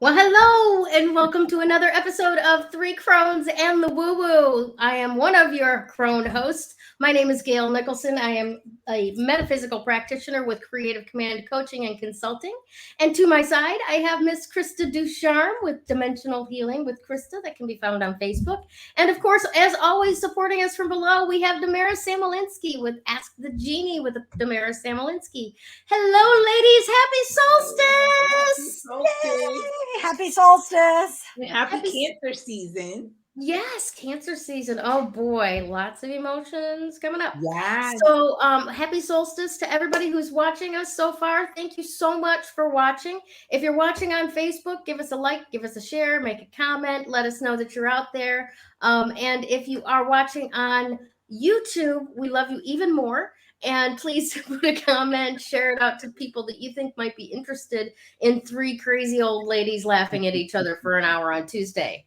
Well, hello, and welcome to another episode of Three Crones and the Woo Woo. I am one of your crone hosts. My name is Gayle Nicholson. I am a metaphysical practitioner with Creative Command Coaching and Consulting. And to my side, I have Miss Krista Ducharme with Dimensional Healing with Krista that can be found on Facebook. And of course, as always, supporting us from below, we have Damaris Samolinski with Ask the Genie with Damaris Samolinski. Hello, ladies. Happy solstice. Yay! Happy solstice. Happy Happy Cancer season. Yes, Cancer season. Oh boy, lots of emotions coming up. Yes. So, happy solstice to everybody who's watching us so far. Thank you so much for watching. If you're watching on Facebook, give us a like, give us a share, make a comment, let us know that you're out there. And if you are watching on YouTube, we love you even more. And please put a comment, share it out to people that you think might be interested in three crazy old ladies laughing at each other for an hour on Tuesday.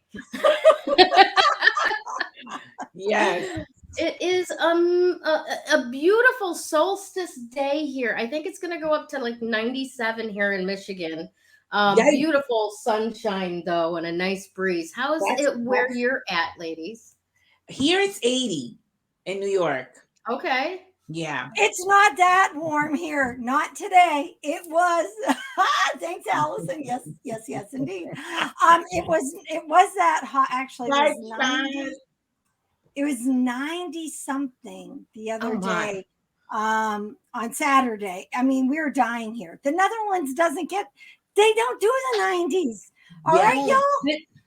Yes. It is a beautiful solstice day here. I think it's going to go up to like 97 here in Michigan. Yikes. Beautiful sunshine though, and a nice breeze. How is That's it where awesome. you're at, ladies? Here it's 80 in New York. Okay. Yeah. It's not that warm here. Not today. It was. Thanks, Allison. Yes, indeed. It was that hot. Actually, it was 90. It was 90 something the other Oh my. day. On Saturday. I mean, we were dying here. The Netherlands doesn't get. They don't do the 90s. All Yeah. right, y'all.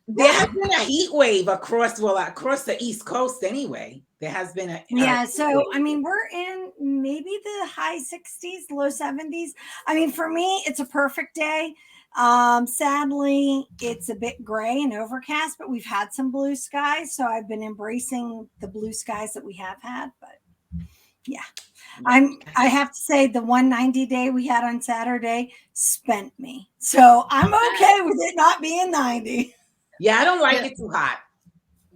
There has been a heat wave across the East Coast anyway. There has been a Yeah, heat so wave. I mean, we're in maybe the high 60s, low 70s. I mean, for me, it's a perfect day. Sadly, it's a bit gray and overcast, but we've had some blue skies, so I've been embracing the blue skies that we have had. But yeah, I have to say the 190 day we had on Saturday spent me, so I'm okay with it not being 90. Yeah, I don't like Yeah. it too hot.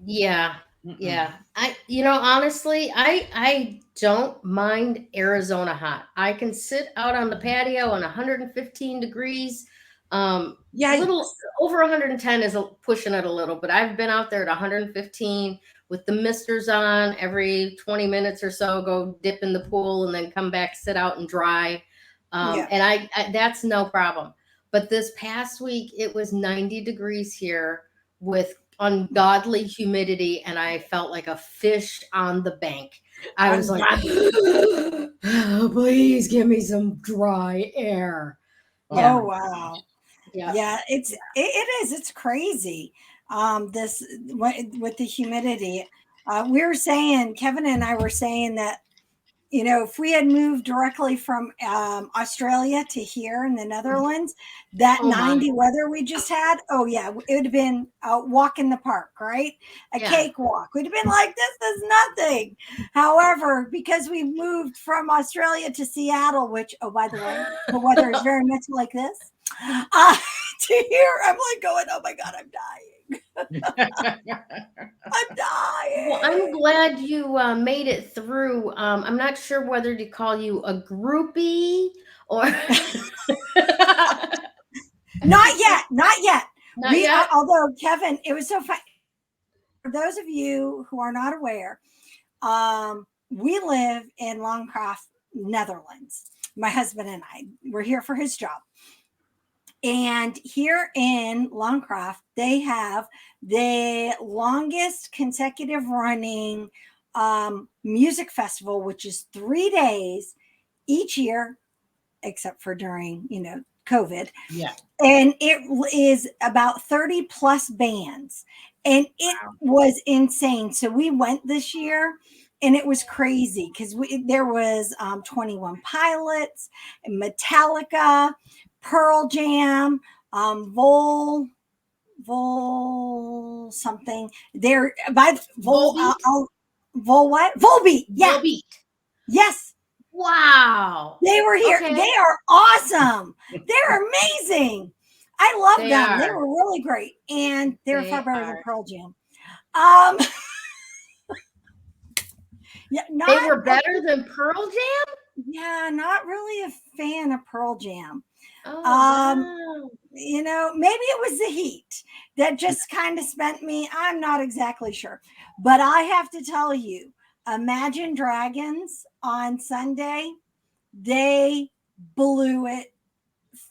Yeah. Mm-mm. Yeah. Honestly, I don't mind Arizona hot. I can sit out on the patio on 115 degrees. Yikes. Little over 110 is pushing it a little, but I've been out there at 115 with the misters on every 20 minutes or so, go dip in the pool and then come back, sit out and dry. Yeah. And I that's no problem. But this past week it was 90 degrees here with ungodly humidity, and I felt like a fish on the bank. I was like, please give me some dry air. Yeah. Oh wow. Yeah. Yeah, it is. It's crazy. This with the humidity. We were saying, Kevin and I were saying that, if we had moved directly from Australia to here in the Netherlands, that Oh my. 90 weather we just had, oh yeah, it would have been a walk in the park, right? A Yeah. cakewalk. We'd have been like, this is nothing. However, because we moved from Australia to Seattle, which, oh, by the way, the weather is very much like this. To here, I'm like going, oh my God, I'm dying. I'm dying. Well, I'm glad you made it through. I'm not sure whether to call you a groupie or Not yet. Not yet. not yet. Although, Kevin, it was so fun. For those of you who are not aware, we live in Longcroft, Netherlands. My husband and I, we're here for his job. And here in Longcroft, they have the longest consecutive running music festival, which is 3 days each year, except for during, COVID. Yeah. And it is about 30 plus bands. And it was insane. So we went this year and it was crazy because there was 21 Pilots, Metallica, Pearl Jam, Vol something. They're by Vol what? Volbeat. Yeah. Volbeat. Yes. Wow. They were here. Okay. They are awesome. They're amazing. I love They them. They are. were really great. And they were They far better than are. Pearl Jam. Yeah, They were better than Pearl Jam? Yeah, not really a fan of Pearl Jam. Oh, Um, wow. you know, maybe it was the heat that just kind of spent me. I'm not exactly sure. But I have to tell you, Imagine Dragons on Sunday, they blew it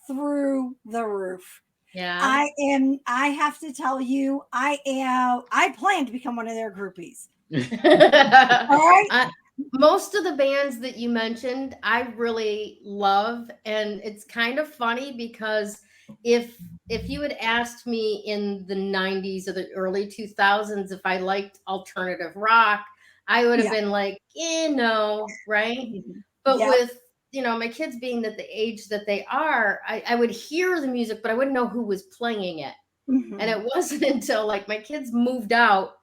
through the roof. Yeah. I have to tell you, I plan to become one of their groupies. All right. Most of the bands that you mentioned, I really love, and it's kind of funny because if you had asked me in the 90s or the early 2000s if I liked alternative rock, I would have Yeah. been like, no, right? But Yep. with my kids being at the age that they are, I would hear the music, but I wouldn't know who was playing it. Mhm. And it wasn't until like my kids moved out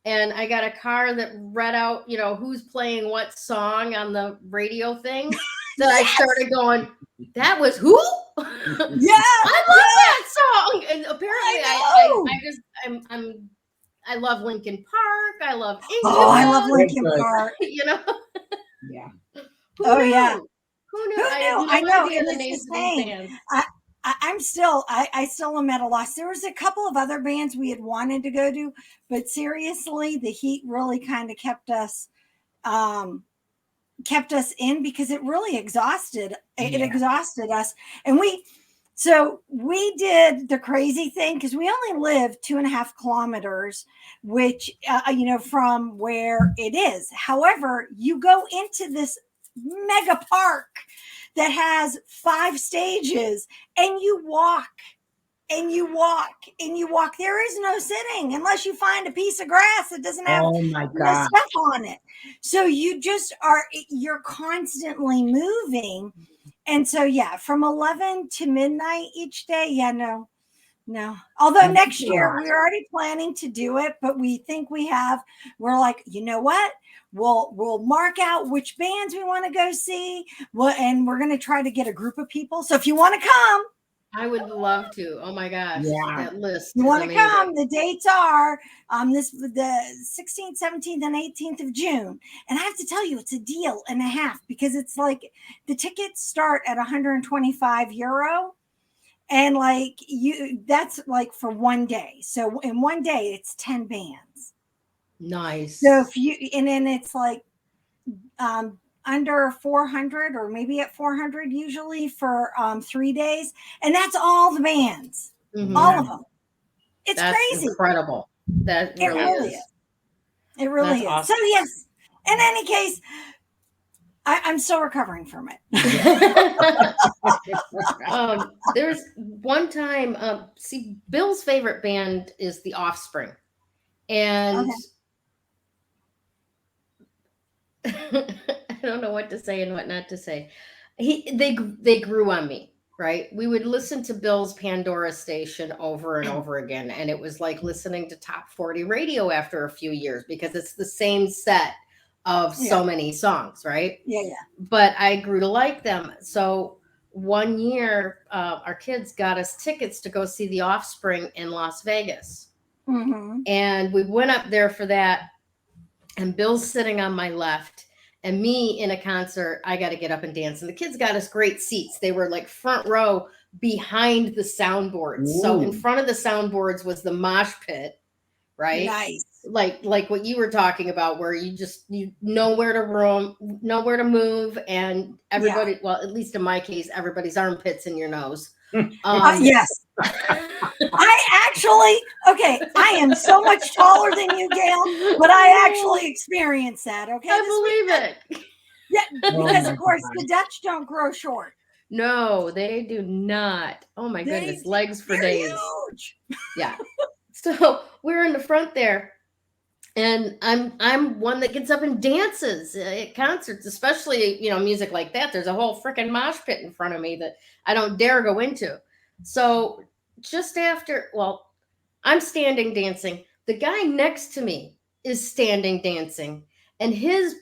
and I got a car that read out, who's playing what song on the radio thing that I started going, that was who? Yeah. I love that song. And apparently I love Linkin Park. I love Oh, I love Incubus, Linkin Park. Yeah. Oh, yeah. Who knew? Who I had knew? no I know. idea And the it's names the of these same. bands. I still am at a loss. There was a couple of other bands we had wanted to go to, but seriously, the heat really kind of kept us in because it really exhausted us. And we did the crazy thing because we only live 2.5 kilometers, which from where it is. However, you go into this mega park that has 5 stages and you walk and you walk and you walk. There is no sitting unless you find a piece of grass that doesn't have Oh my the God. stuff on it. So you're constantly moving. And so, yeah, from 11 to midnight each day. Yeah, no. Although next year we're already planning to do it, but we think we're like, you know what? We'll mark out which bands we want to go see. And we're going to try to get a group of people. So if you want to come, I would love to. Oh my gosh, Yeah. that list you is want to amazing. come, the dates are the 16th, 17th, and 18th of June. And I have to tell you, it's a deal and a half because it's like the tickets start at €125. And like that's like for one day. So in one day, it's 10 bands. Nice. So and then it's like under 400 or maybe at 400 usually for 3 days. And that's all the bands, all of them. It's That's crazy. incredible. That It really is. It really is. Awesome. So yes, in any case, I'm still recovering from it. There's one time, see, Bill's favorite band is The Offspring. And I don't know what to say and what not to say. They grew on me, right? We would listen to Bill's Pandora station over and over again. And it was like listening to Top 40 radio after a few years because it's the same set of so many songs, right? Yeah. But I grew to like them. So one year, our kids got us tickets to go see The Offspring in Las Vegas. Mm-hmm. And we went up there for that. And Bill's sitting on my left. And me in a concert, I got to get up and dance. And the kids got us great seats. They were like front row behind the soundboards. Ooh. So in front of the soundboards was the mosh pit, right? Nice. Like what you were talking about, where you know where to move, and everybody, well, at least in my case, everybody's armpits in your nose. Yes. I am so much taller than you, Gayle, but I actually experienced that. Okay. I believe it. Yeah, because of course the Dutch don't grow short. No, they do not. Oh my goodness, legs for days. Huge. Yeah. So we're in the front there. And I'm one that gets up and dances at concerts, especially, music like that. There's a whole freaking mosh pit in front of me that I don't dare go into. So just after, I'm standing dancing. The guy next to me is standing dancing. And his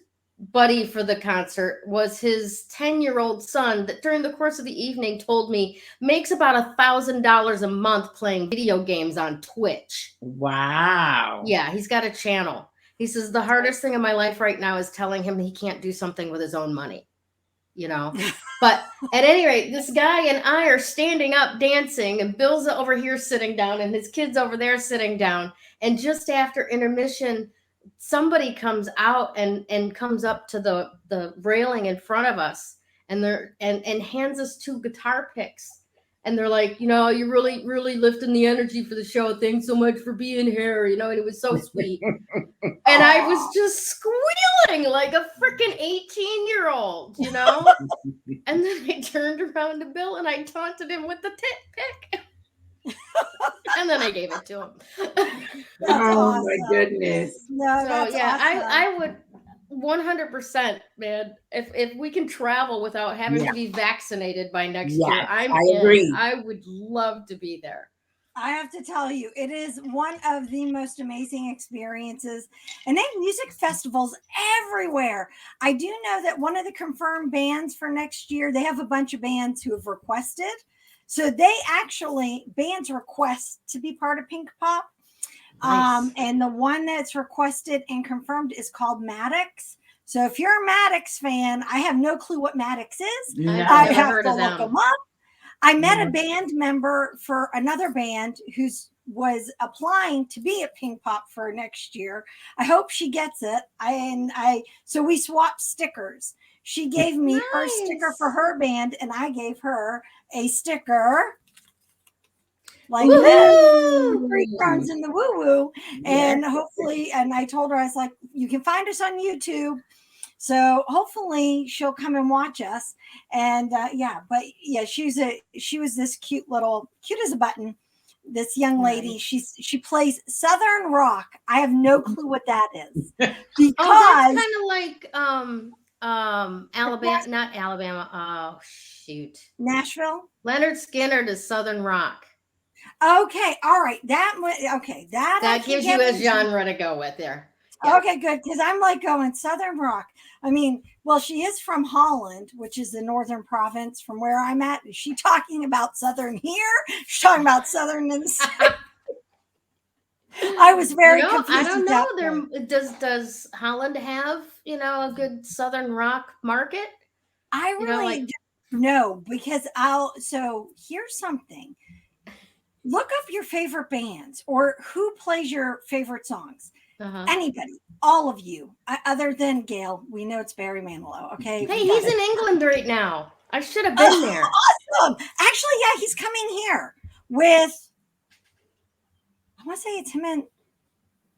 buddy for the concert was his 10-year-old son that during the course of the evening told me makes about $1,000 a month playing video games on Twitch. Wow. Yeah, he's got a channel. He says the hardest thing in my life right now is telling him he can't do something with his own money. you know. But at any rate, this guy and I are standing up dancing, and Bill's over here sitting down, and his kids over there sitting down. And just after intermission, somebody comes out and comes up to the railing in front of us, and and hands us 2 guitar picks. And they're like, you know, you're really, really lifting the energy for the show. Thanks so much for being here. You know, and it was so sweet. And I was just squealing like a freaking 18-year-old, you know? And then I turned around to Bill and I taunted him with the pick. And then I gave it to him. Oh awesome. My goodness. No, so yeah, awesome. I would 100%, man. If we can travel without having to be vaccinated by next year, I agree. I would love to be there. I have to tell you, it is one of the most amazing experiences, and they have music festivals everywhere. I do know that one of the confirmed bands for next year, they have a bunch of bands who have requested. So bands request to be part of Pink Pop. Nice. And the one that's requested and confirmed is called Maddox. So if you're a Maddox fan, I have no clue what Maddox is. No, I have to look them up. I met a band member for another band who was applying to be at Pink Pop for next year. I hope she gets it. So we swapped stickers. She gave me her sticker for her band, and I gave her a sticker like this, 3 Crones in the woo woo. And hopefully, and I told her, I was like, you can find us on YouTube. So hopefully she'll come and watch us. And she was this cute as a button, this young lady. She plays Southern rock. I have no clue what that is. Because that's kind of like Alabama, not Alabama. Oh shoot. Nashville. Leonard Skinner does Southern rock. Okay. All right. That gives you a genre to go with there. Yeah. Okay, good. Because I'm like going Southern rock. I mean, well, she is from Holland, which is the northern province from where I'm at. Is she talking about Southern here? She's talking about Southern in the South. I was very confused. I don't know. Does Holland have, a good Southern rock market? I really don't know, because so here's something. Look up your favorite bands or who plays your favorite songs. Anybody, all of you, other than Gayle. We know it's Barry Manilow. Okay. Hey, he's in England right now. I should have been there. Awesome. Actually, yeah, he's coming here with. I want to say it's him and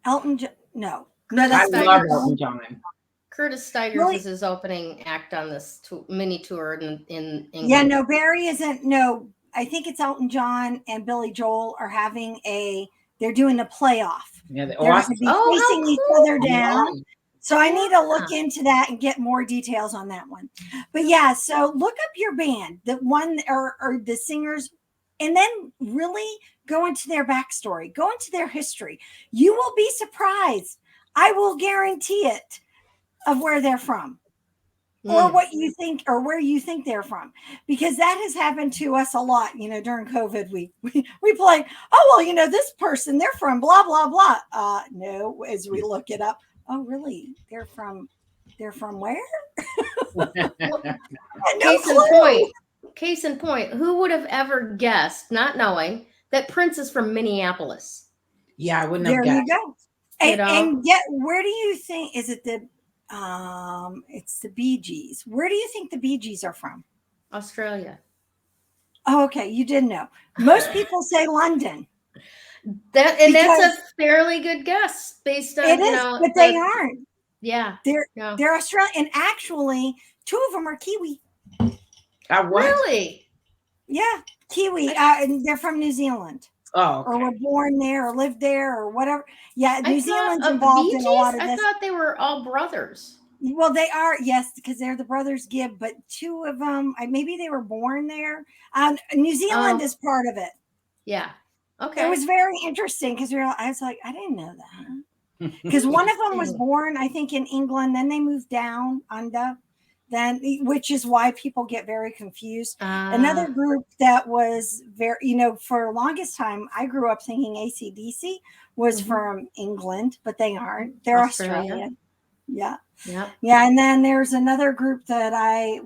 Elton John. No, that's I love Elton John. Curtis Stigers is his opening act on this mini tour in England. Yeah, no, Barry isn't. No, I think it's Elton John and Billy Joel are having they're doing a playoff. Yeah, they're going to be facing each other down. So I need to look into that and get more details on that one. But yeah, so look up your band, the one or the singers, and then really go into their backstory, go into their history. You will be surprised. I will guarantee it, of where they're from. Or what you think, or where you think they're from, because that has happened to us a lot. During COVID, we play. Oh well, this person, they're from blah blah blah. No, as we look it up. Oh really? They're from where? Case in point. Who would have ever guessed, not knowing, that Prince is from Minneapolis? Yeah, I wouldn't have guessed. There you go. And yet, where do you think is it the? It's the Bee Gees. Where do you think the Bee Gees are from? Australia. Oh, okay. You did know. Most people say London. That's a fairly good guess based on but they aren't. Yeah, they're Australian, and actually, 2 of them are Kiwi. Really? Yeah, Kiwi. And they're from New Zealand. Oh, okay. Or were born there, or lived there, or whatever. Yeah, New Zealand's involved in a lot of this. I thought they were all brothers. Well, they are, yes, because they're the brothers Gibb. But 2 of them, maybe they were born there. New Zealand is part of it. Yeah. Okay. It was very interesting because I was like, I didn't know that. Because one of them was born, I think, in England. Then they moved down under. Which is why people get very confused. Another group that was very, for the longest time, I grew up thinking AC/DC was from England, but they aren't. They're Australian. Yeah. Yeah. Yeah. And then there's another group that who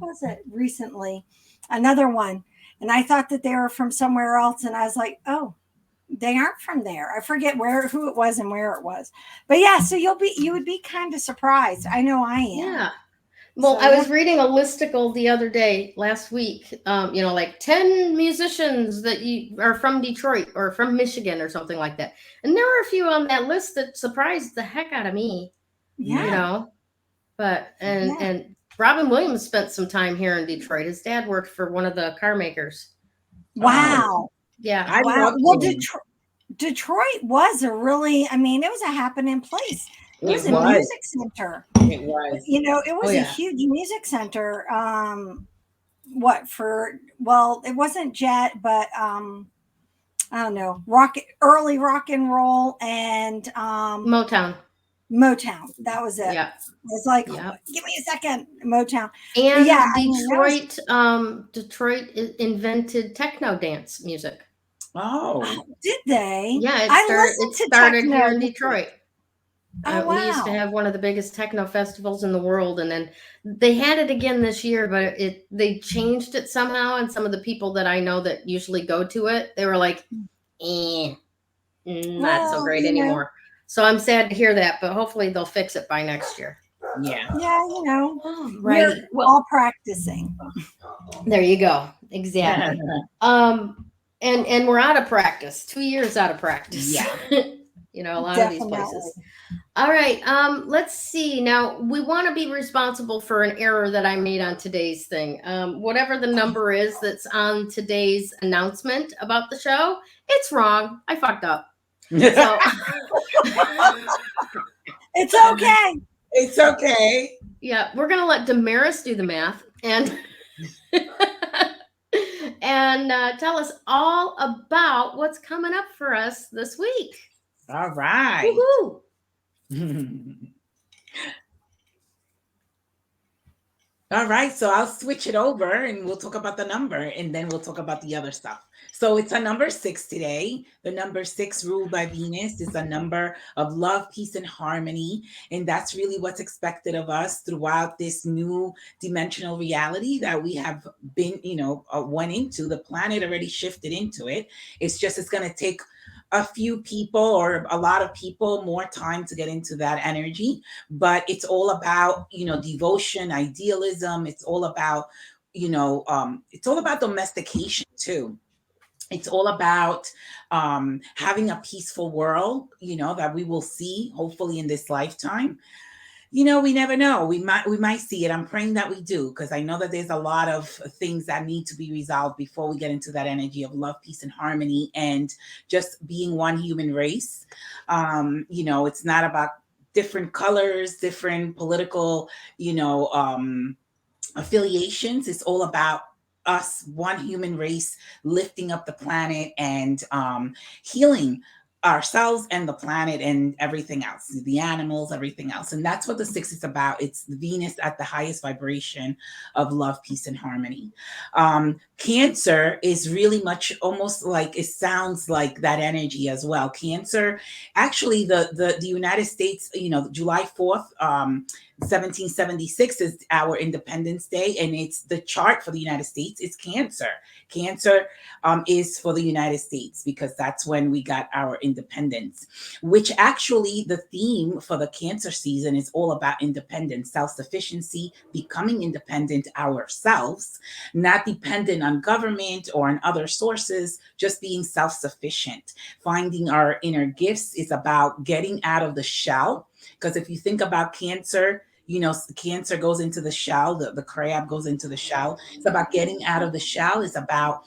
was it recently? Another one. And I thought that they were from somewhere else. And I was like, oh, they aren't from there. I forget who it was and where it was. But yeah, so you would be kind of surprised. I know I am. Yeah. Well, So, I was reading a listicle the other day, last week, like 10 musicians that are from Detroit or from Michigan or something like that. And there were a few on that list that surprised the heck out of me, yeah. and Robin Williams spent some time here in Detroit. His dad worked for one of the car makers. Wow. Yeah. I Wow. love Well, him. Detroit was it was a happening place. It was a music center. It was. It was a huge music center. It wasn't Jet, but I don't know, early rock and roll and Motown. That was it. Yeah. It's like, give me a second, Motown. And yeah, Detroit invented techno dance music. Oh, did they? Yeah, it started here in Detroit. Oh, wow. We used to have one of the biggest techno festivals in the world, and then they had it again this year, but they changed it somehow. And some of the people that I know that usually go to it, they were like, not so great anymore. So I'm sad to hear that, but hopefully they'll fix it by next year. Yeah. Right. We're all practicing. There you go. Exactly. And we're out of practice. 2 years out of practice. Yeah. A lot of these places. All right. Let's see. Now, we want to be responsible for an error that I made on today's thing. Whatever the number is that's on today's announcement about the show, it's wrong. I fucked up. So it's okay. It's okay. Yeah, we're going to let Damaris do the math and tell us all about what's coming up for us this week. All right. Woohoo. All right, so I'll switch it over and we'll talk about the number and then we'll talk about the other stuff. So it's a number 6 today. The number 6 ruled by Venus is a number of love, peace, and harmony. And that's really what's expected of us throughout this new dimensional reality that we have been, went into. The planet already shifted into it. It's going to take a few people or a lot of people more time to get into that energy, but it's all about, devotion, idealism. It's all about, it's all about domestication too. It's all about having a peaceful world, that we will see hopefully in this lifetime. We never know. We might see it. I'm praying that we do, because I know that there's a lot of things that need to be resolved before we get into that energy of love, peace, and harmony, and just being one human race. It's not about different colors, different political, affiliations. It's all about us, one human race, lifting up the planet and healing ourselves and the planet and everything else, the animals, everything else. And that's what the 6 is about. It's Venus at the highest vibration of love, peace, and harmony. Cancer is really much almost like, it sounds like that energy as well. Cancer, actually the United States, July 4th, 1776 is our Independence Day, and it's the chart for the United States is Cancer. Cancer is for the United States because that's when we got our independence, which actually the theme for the Cancer season is all about independence, self-sufficiency, becoming independent ourselves, not dependent on government or on other sources, just being self-sufficient. Finding our inner gifts is about getting out of the shell. Because if you think about Cancer, Cancer goes into the shell, the crab goes into the shell. It's about getting out of the shell. It's about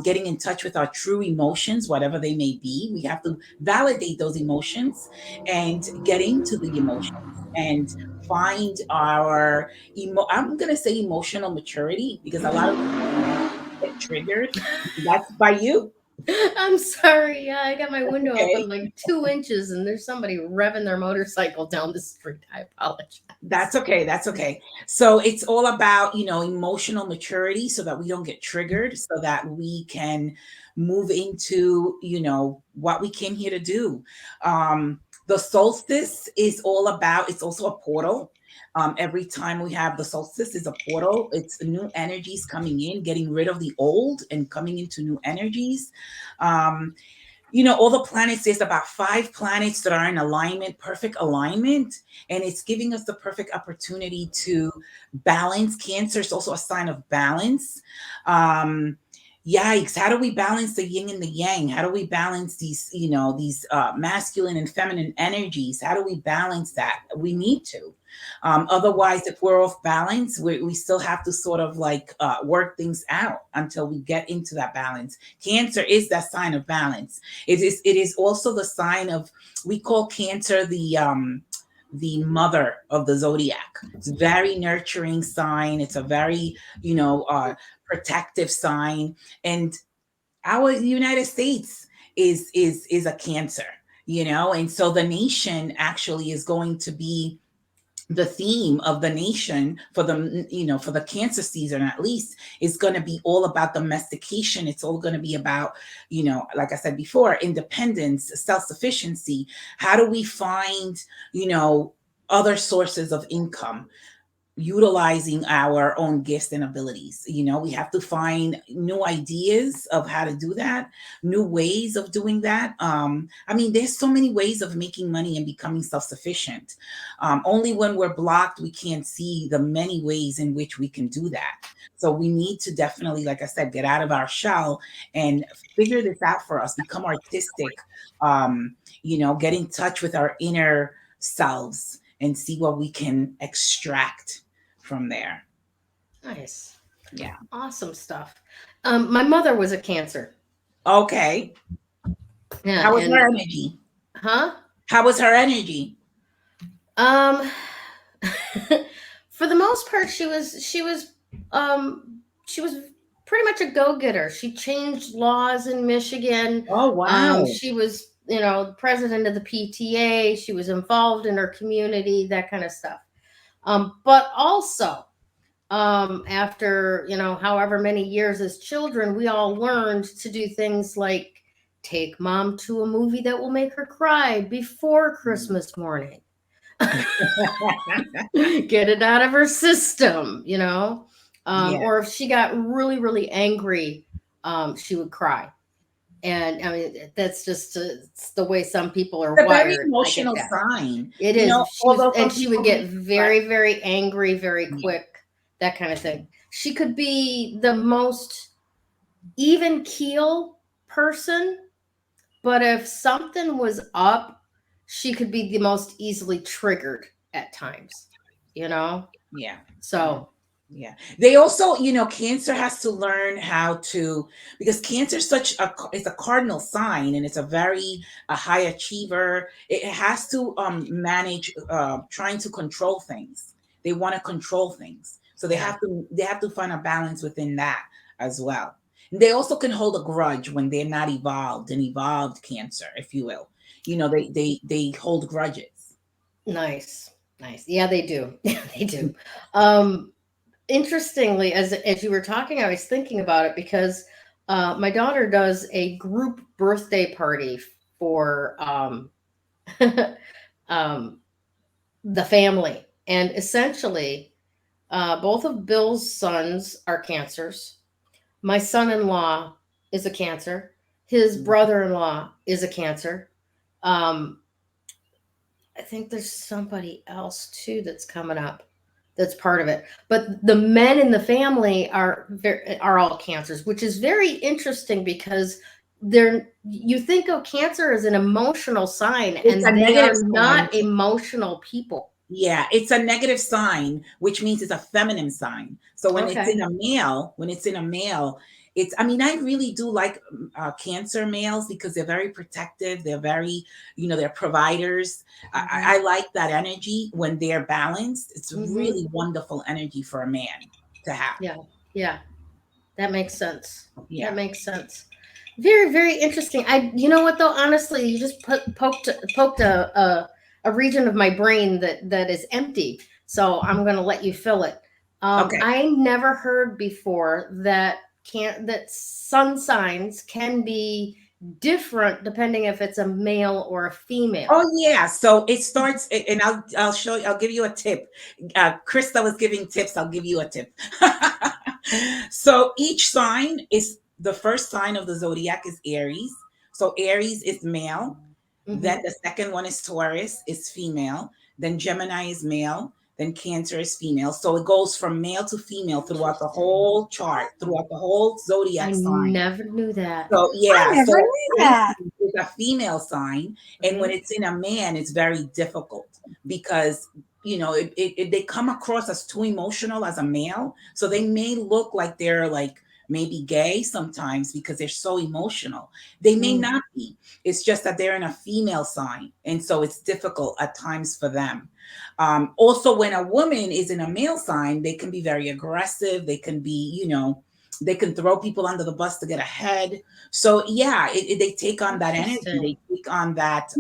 getting in touch with our true emotions, whatever they may be. We have to validate those emotions and get into the emotions and find our, I'm going to say emotional maturity, because a lot of get triggered. That's by you. I'm sorry. Yeah, I got my window open like 2 inches and there's somebody revving their motorcycle down the street. I apologize. That's okay. That's okay. So it's all about, emotional maturity so that we don't get triggered, so that we can move into, what we came here to do. The solstice is all about, it's also a portal. Every time we have the solstice is a portal. It's new energies coming in, getting rid of the old and coming into new energies. Um, all the planets, there's about 5 planets that are in alignment, perfect alignment, and it's giving us the perfect opportunity to balance. Cancer is also a sign of balance. Yikes, how do we balance the yin and the yang? How do we balance these masculine and feminine energies? How do we balance that? We need to. Otherwise, if we're off balance, we still have to sort of work things out until we get into that balance. Cancer is that sign of balance. It is also the sign of, we call Cancer the mother of the zodiac. It's a very nurturing sign. It's a very, protective sign. And our United States is a Cancer, and so the nation actually is going to be, the theme of the nation for the Cancer season, at least, is going to be all about domestication. It's all going to be about, like I said before, independence, self-sufficiency. How do we find, other sources of income, utilizing our own gifts and abilities? We have to find new ideas of how to do that, new ways of doing that. There's so many ways of making money and becoming self-sufficient. Only when we're blocked, we can't see the many ways in which we can do that. So we need to definitely, like I said, get out of our shell and figure this out for us, become artistic, get in touch with our inner selves and see what we can extract from there. Nice. Yeah. Awesome stuff. My mother was a Cancer. Okay. Yeah. How was her energy? Huh? How was her energy? For the most part, she was pretty much a go-getter. She changed laws in Michigan. Oh, wow. She was, president of the PTA. She was involved in her community, that kind of stuff. But also, after, however many years as children, we all learned to do things like take mom to a movie that will make her cry before Christmas morning. Get it out of her system, Yeah. Or if she got really, really angry, she would cry. And that's just it's the way some people are It's a wired. very emotional sign. It is. She would get very, very angry very quick, that kind of thing. She could be the most even keel person, but if something was up, she could be the most easily triggered at times, Yeah. So yeah. They also, Cancer has to learn how to, because Cancer is it's a cardinal sign, and it's a high achiever. It has to manage trying to control things. They want to control things. So they have to find a balance within that as well. And they also can hold a grudge when they're not evolved, an evolved Cancer, if you will. They hold grudges. Nice. Yeah, they do. Yeah, they do. Interestingly, as you were talking, I was thinking about it because my daughter does a group birthday party for the family, and essentially, both of Bill's sons are Cancers. My son-in-law is a Cancer. His brother-in-law is a Cancer. I think there's somebody else too that's coming up that's part of it. But the men in the family are all Cancers, which is very interesting because you think of Cancer as an emotional sign, and they are not emotional people. Yeah, it's a negative sign, which means it's a feminine sign. So when it's in a male, I really do like Cancer males because they're very protective. They're very, they're providers. Mm-hmm. I like that energy when they're balanced. It's really wonderful energy for a man to have. Yeah, that makes sense. Yeah. That makes sense. Very, very interesting. You know what though? Honestly, you just poked a region of my brain that is empty. So I'm going to let you fill it. Okay. I never heard before that sun signs can be different depending if it's a male or a female. Oh yeah, so it starts, and I'll show you. I'll give you a tip. Krista was giving tips. I'll give you a tip. So each sign is the first sign of the zodiac is Aries. So Aries is male. Mhm. Then the second one is Taurus, is female. Then Gemini is male. Then Cancer is female. So it goes from male to female throughout the whole chart, throughout the whole zodiac I sign. never knew that. So I yeah, never so knew that. it's a female sign, and when it's in a man, it's very difficult because they come across as too emotional as a male. So they may look like they're like maybe gay sometimes because they're so emotional. They may not be. It's just that they're in a female sign, and so it's difficult at times for them. Also, when a woman is in a male sign, they can be very aggressive. They can be, they can throw people under the bus to get ahead. So yeah, they take on that energy. They take on that,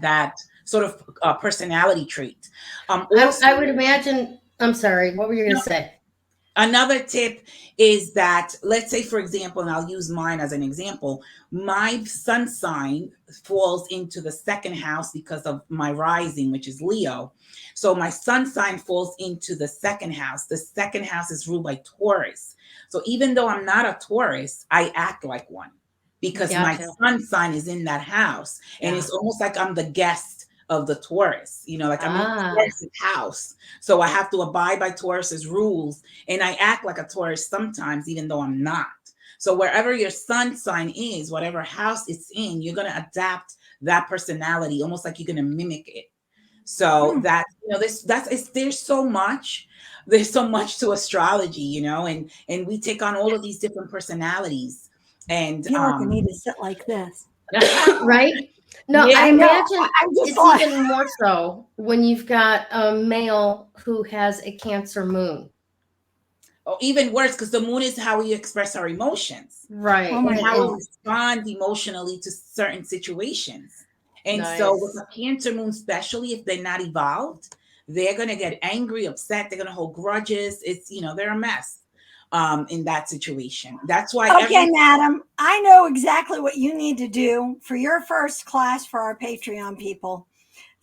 that sort of personality trait. Also, I would imagine. I'm sorry. What were you going to say? Another tip is that, let's say, for example, and I'll use mine as an example, my sun sign falls into the second house because of my rising, which is Leo. So my sun sign falls into the second house. The second house is ruled by Taurus. So even though I'm not a Taurus, I act like one because my sun sign is in that house. And it's almost like I'm the guest of the Taurus, like I'm in Taurus's house. So I have to abide by Taurus's rules. And I act like a Taurus sometimes, even though I'm not. So wherever your sun sign is, whatever house it's in, you're going to adapt that personality, almost like you're going to mimic it. So that, there's so much to astrology, and we take on all of these different personalities. And I feel like I need to sit like this. Right? No, Yeah, I imagine it's even more so when you've got a male who has a Cancer moon. Oh, even worse, because the moon is how we express our emotions. Right. And how we respond emotionally to certain situations. And so with a Cancer moon, especially if they're not evolved, they're going to get angry, upset. They're going to hold grudges. It's, they're a mess in that situation. That's why. Okay, madam, I know exactly what you need to do for your first class for our Patreon people.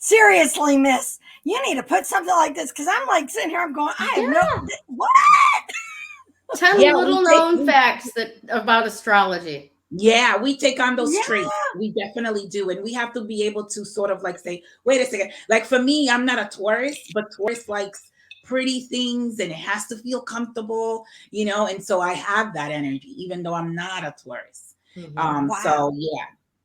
Seriously, miss, you need to put something like this because I'm like sitting here, I'm going, I have no, what? 10 little known facts about astrology. Yeah, we take on those traits. We definitely do. And we have to be able to sort of like say, wait a second. Like for me, I'm not a Taurus, but Taurus likes pretty things and it has to feel comfortable, and so I have that energy, even though I'm not a Taurus. So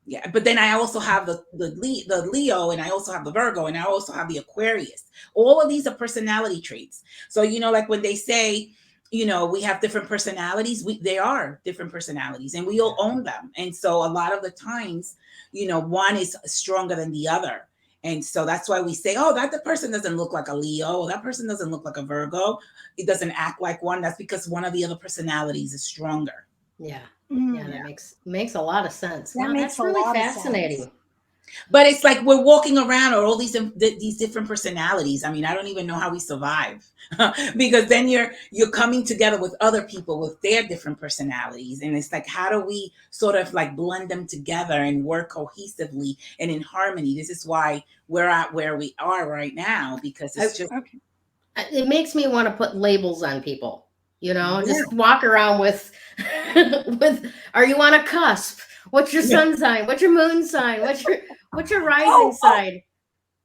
yeah. But then I also have the Leo, and I also have the Virgo, and I also have the Aquarius. All of these are personality traits. So, like when they say, we have different personalities, they are different personalities and we all own them. And so a lot of the times, one is stronger than the other. And so that's why we say, oh, that the person doesn't look like a Leo. That person doesn't look like a Virgo. It doesn't act like one. That's because one of the other personalities is stronger. Yeah. That makes a lot of sense. That's really fascinating. But it's like we're walking around with all these different personalities. I mean, I don't even know how we survive because then you're coming together with other people with their different personalities. And it's like, how do we sort of like blend them together and work cohesively and in harmony? This is why we're at where we are right now, because it's it makes me want to put labels on people, just walk around with, are you on a cusp? What's your sun sign? What's your moon sign? What's your rising sign?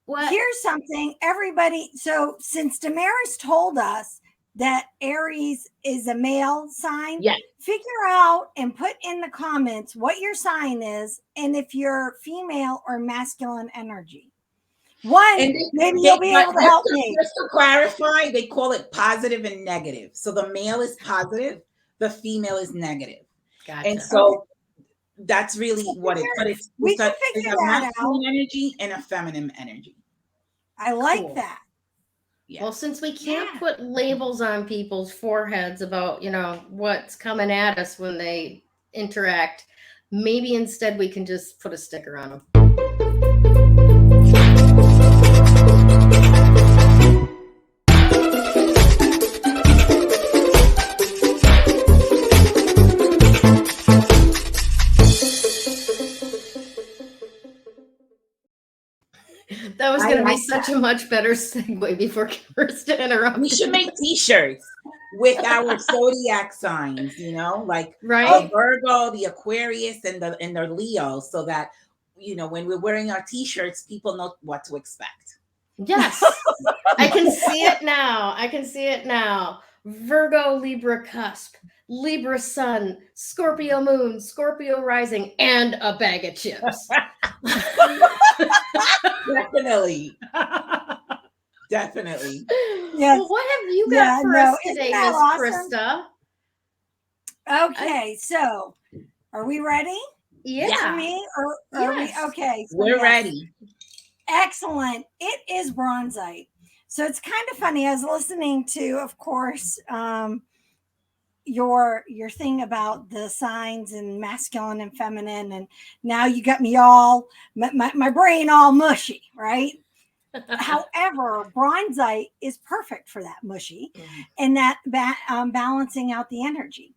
What? Here's something, everybody. So since Damaris told us that Aries is a male sign, figure out and put in the comments what your sign is and if you're female or masculine energy. Maybe you'll be able to help me. Just to clarify, they call it positive and negative. So the male is positive, the female is negative. Gotcha. And so that's really what it is. But it's figure a masculine energy and a feminine energy. I like that. Yeah. Well, since we can't put labels on people's foreheads about, what's coming at us when they interact, maybe instead we can just put a sticker on them. a much better segue before Krista interrupted. We should make t-shirts with our zodiac signs, you know, like Right? the Virgo, the Aquarius, and the Leo, so that, you know, when we're wearing our t-shirts, people know what to expect. Yes. I can see it now. I can see it now. Virgo, Libra cusp, Libra sun, Scorpio moon, Scorpio rising, and a bag of chips. Definitely. Definitely. Yes. Well, what have you got for us today, Isn't that Miss awesome? Krista? Okay, so are we ready? Yeah. For me, or are Yes. we okay? So We're yes. ready. Excellent. It is Bronzite. So it's kind of funny. I was listening to, of course, your thing about the signs and masculine and feminine, and now you got me all my brain all mushy, right? However, Bronzite is perfect for that mushy and that balancing out the energy.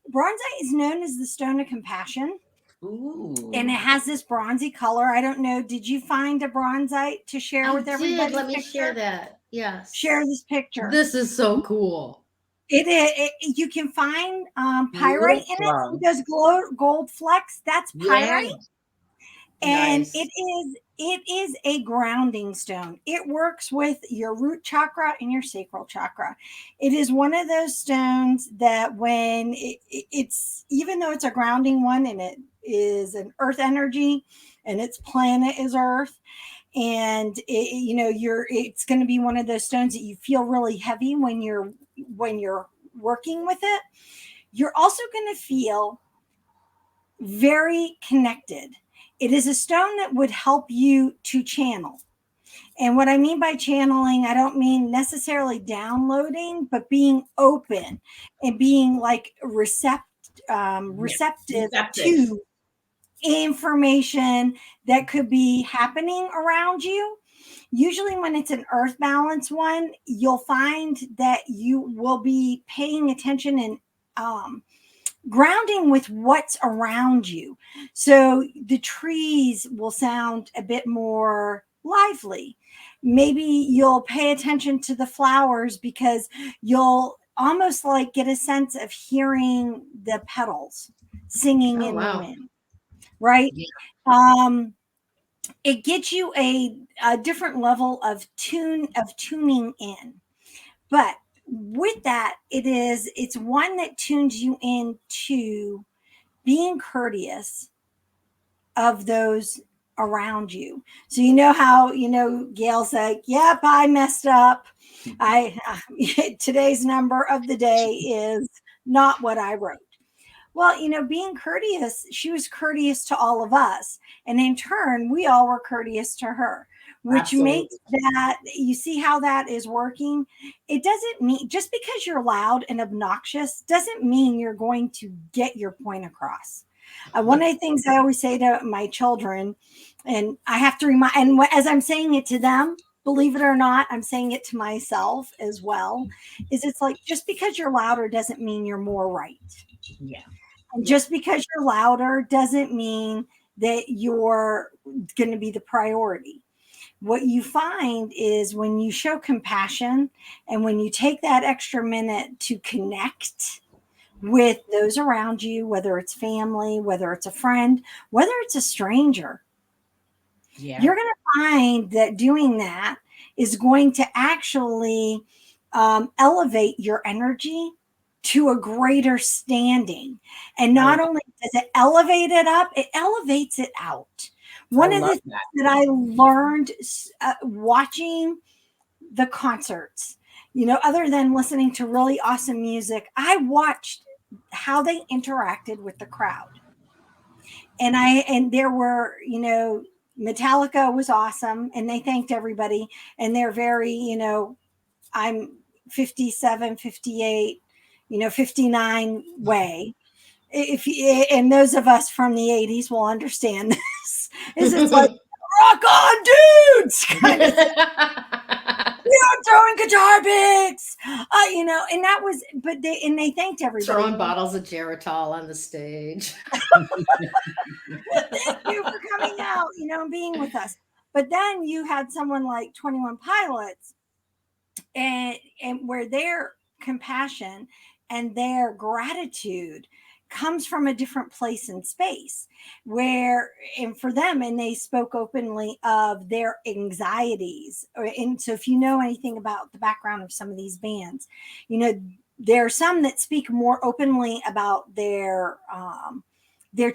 Bronzite is known as the stone of compassion. Ooh. And it has this bronzy color. I don't know. Did you find a bronzite to share with everybody? Let me share that. Yes. Share this picture. This is so cool. It is. You can find pyrite in it. Those gold flecks. That's pyrite. Yeah. And Nice. it is a grounding stone. It works with your root chakra and your sacral chakra. It is one of those stones that when it's, even though it's a grounding one and it is an earth energy and its planet is earth, and it's going to be one of those stones that you feel really heavy when you're working with it. You're also going to feel very connected. It is a stone that would help you to channel. And what I mean by channeling, I don't mean necessarily downloading, but being open and being like receptive to information that could be happening around you. Usually when it's an earth balance one, you'll find that you will be paying attention and grounding with what's around you. So the trees will sound a bit more lively. Maybe you'll pay attention to the flowers because you'll almost like get a sense of hearing the petals singing in the wind, right? Yeah. It gets you a different level of tuning in. But with that, it's one that tunes you into being courteous of those around you. So you know how, Gayle's like, yep, I messed up. Today's number of the day is not what I wrote. Well, being courteous, she was courteous to all of us. And in turn, we all were courteous to her, which Absolutely. Makes that, you see how that is working? It doesn't mean, just because you're loud and obnoxious, doesn't mean you're going to get your point across. One of the things I always say to my children, and I have to remind, and as I'm saying it to them, believe it or not, I'm saying it to myself as well, is it's like, just because you're louder doesn't mean you're more right. Yeah. And just because you're louder doesn't mean that you're going to be the priority. What you find is when you show compassion and when you take that extra minute to connect with those around you, whether it's family, whether it's a friend, whether it's a stranger, you're going to find that doing that is going to actually elevate your energy to a greater standing. And not only does it elevate it up, it elevates it out. One of the things that I learned watching the concerts, other than listening to really awesome music, I watched how they interacted with the crowd. And there were, Metallica was awesome and they thanked everybody. And they're very, I'm 57, 58, 59 way. And those of us from the 80s will understand this. It's like, rock on, dudes! Kind of throwing guitar picks, and that was, but they thanked everybody. Throwing bottles of Geritol on the stage. Thank you for coming out, and being with us. But then you had someone like 21 Pilots, and where their compassion and their gratitude comes from a different place in space, where, and for them, and they spoke openly of their anxieties. And so if you know anything about the background of some of these bands, you know, there are some that speak more openly about their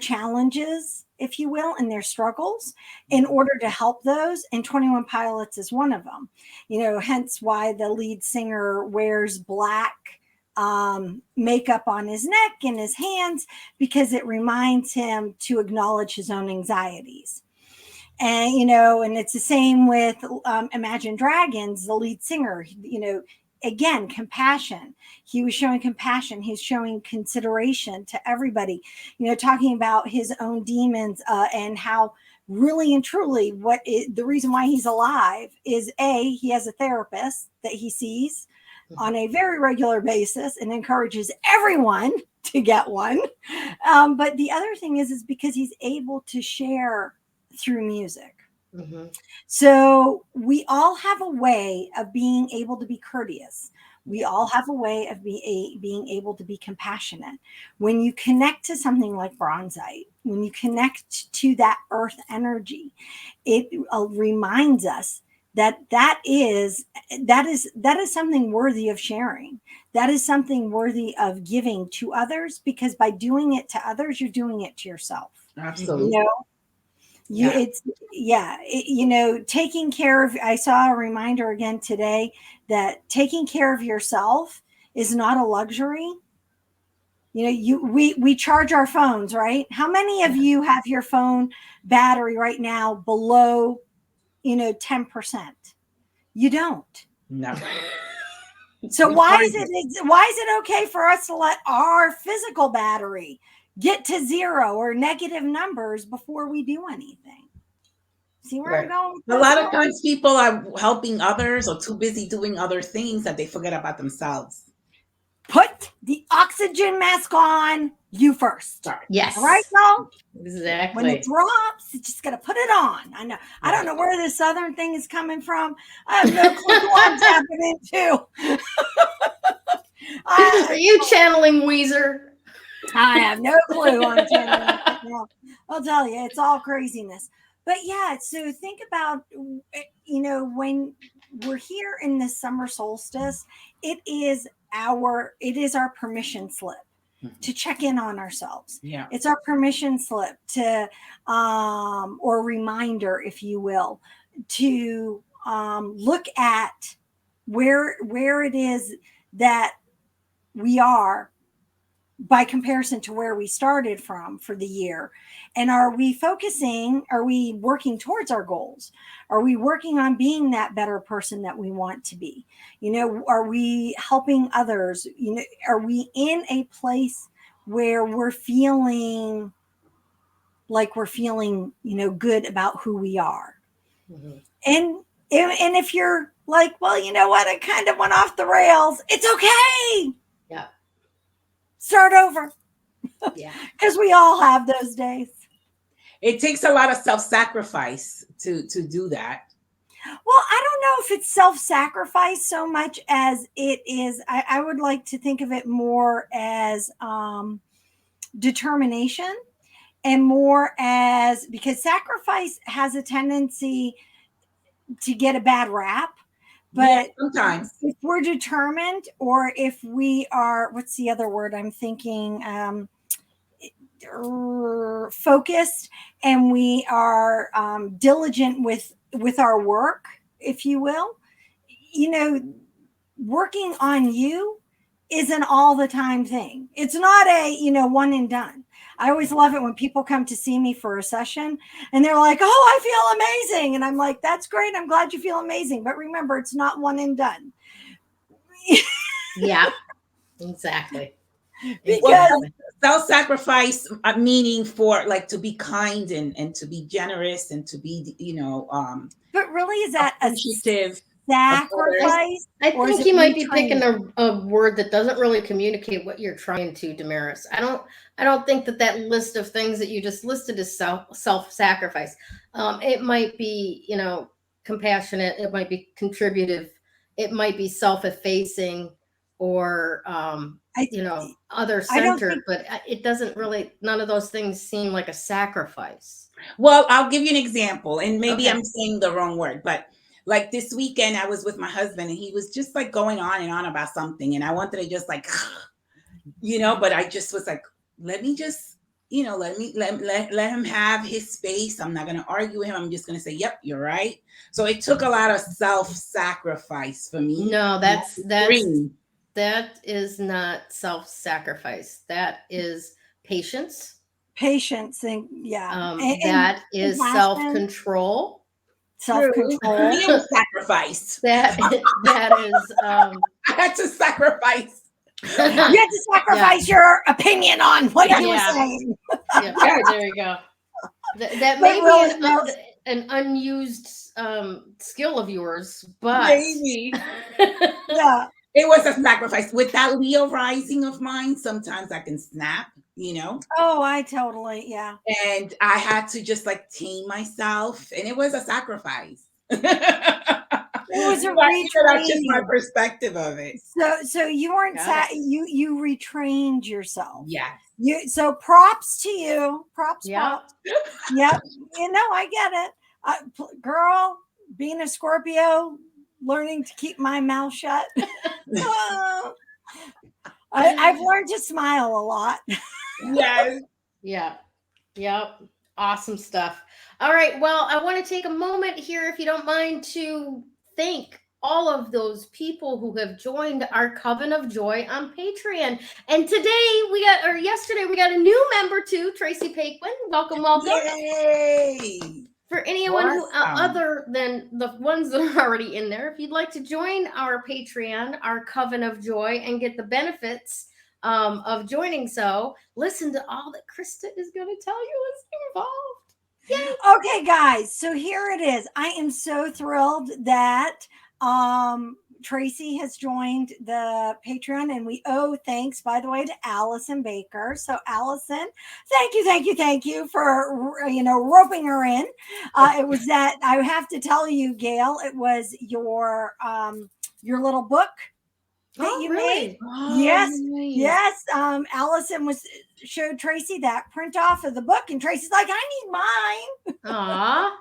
challenges, if you will, and their struggles in order to help those. And 21 Pilots is one of them, you know, hence why the lead singer wears black makeup on his neck and his hands, because it reminds him to acknowledge his own anxieties. And, you know, and it's the same with Imagine Dragons, the lead singer, you know, again, compassion. He was showing compassion. He's showing consideration to everybody, you know, talking about his own demons and how really and truly the reason why he's alive is he has a therapist that he sees on a very regular basis and encourages everyone to get one. But the other thing is because he's able to share through music. Mm-hmm. So we all have a way of being able to be courteous. We all have a way of being able to be compassionate. When you connect to something like Bronzite, when you connect to that earth energy, it reminds us that is something worthy of sharing. That is something worthy of giving to others, because by doing it to others, you're doing it to yourself. Absolutely. You know, taking care of, I saw a reminder again today that taking care of yourself is not a luxury. You know, we charge our phones, right? How many of you have your phone battery right now below, 10%? You don't. No. So why is it okay for us to let our physical battery get to 0 or negative numbers before we do anything? See where I'm going? A lot of times people are helping others or too busy doing other things that they forget about themselves. Put the oxygen mask on you first. Sorry. Yes. All right, y'all? Exactly. When it drops, you just got to put it on. I know. I don't know where this Southern thing is coming from. I have no clue what I'm tapping into. Are you channeling Weezer? I have no clue. I'm channeling it now. I'll tell you, it's all craziness. But yeah, so think about, when we're here in the summer solstice, it is our permission slip to check in on ourselves. Yeah. It's our permission slip to, or reminder, if you will, to look at where it is that we are by comparison to where we started from for the year. And are we working towards our goals? Are we working on being that better person that we want to be? Are we helping others? Are we in a place where we're feeling like good about who we are? Mm-hmm. And if you're like, well, you know what? I kind of went off the rails. It's okay. Yeah. Start over. Yeah. Because we all have those days. It takes a lot of self-sacrifice to do that. Well, I don't know if it's self-sacrifice so much as it is. I would like to think of it more as determination, and more as, because sacrifice has a tendency to get a bad rap. But sometimes if we're determined, or if we are, what's the other word I'm thinking? Focused, and we are diligent with our work, if you will, working on you is an all the time thing. It's not a, one and done. I always love it when people come to see me for a session and they're like, oh, I feel amazing. And I'm like, that's great. I'm glad you feel amazing. But remember, it's not one and done. Yeah, exactly. Because self-sacrifice, meaning for like to be kind and to be generous and to be, but really, is that appreciative? sacrifice? I or is think it he might be picking retraining? a word that doesn't really communicate what you're trying to, Damaris. I don't think that list of things that you just listed is self-sacrifice. It might be, compassionate. It might be contributive. It might be self-effacing, or I other I don't centered. think. But it doesn't really. None of those things seem like a sacrifice. Well, I'll give you an example, and maybe Okay. I'm saying the wrong word, but like this weekend, I was with my husband, and he was just like going on and on about something, and I wanted to just like, but I just was like, let me just, let him have his space. I'm not going to argue with him. I'm just going to say, yep, you're right. So it took a lot of self-sacrifice for me. No, Green. that is not self-sacrifice. That is patience. Patience and yeah, That is compassion, self-control. self-control. It was sacrificed. That is I had to sacrifice. You had to sacrifice your opinion on what you were Yeah. saying. Yeah, there you go. That But may really, be no. an unused skill of yours, but Maybe. Yeah. It was a sacrifice. With that Leo rising of mine, sometimes I can snap, Oh, I totally, yeah. and I had to just like tame myself, and it was a sacrifice. It was a That's just my retraining. perspective of it. So you weren't Got it. you retrained yourself. Yeah. So props to you. Props. Yeah. Yep. I get it. Girl, being a Scorpio, learning to keep my mouth shut. I've learned to smile a lot. Yes. Yeah. Yep. Awesome stuff. All right. Well, I want to take a moment here, if you don't mind, to thank all of those people who have joined our Coven of Joy on Patreon. And yesterday we got a new member too, Tracy Paquin. Welcome. Yay. For anyone who, Awesome. other than the ones that are already in there, if you'd like to join our Patreon, our Coven of Joy, and get the benefits of joining, listen to all that Krista is going to tell you is involved. Yay. Okay, guys. So here it is. I am so thrilled that Tracy has joined the Patreon, and we owe thanks, by the way, to Allison Baker. So Allison, thank you for roping her in. It was that, I have to tell you, Gayle, it was your little book that you made. Yes, nice. yes. Allison showed Tracy that print off of the book, and Tracy's like, I need mine. Aw.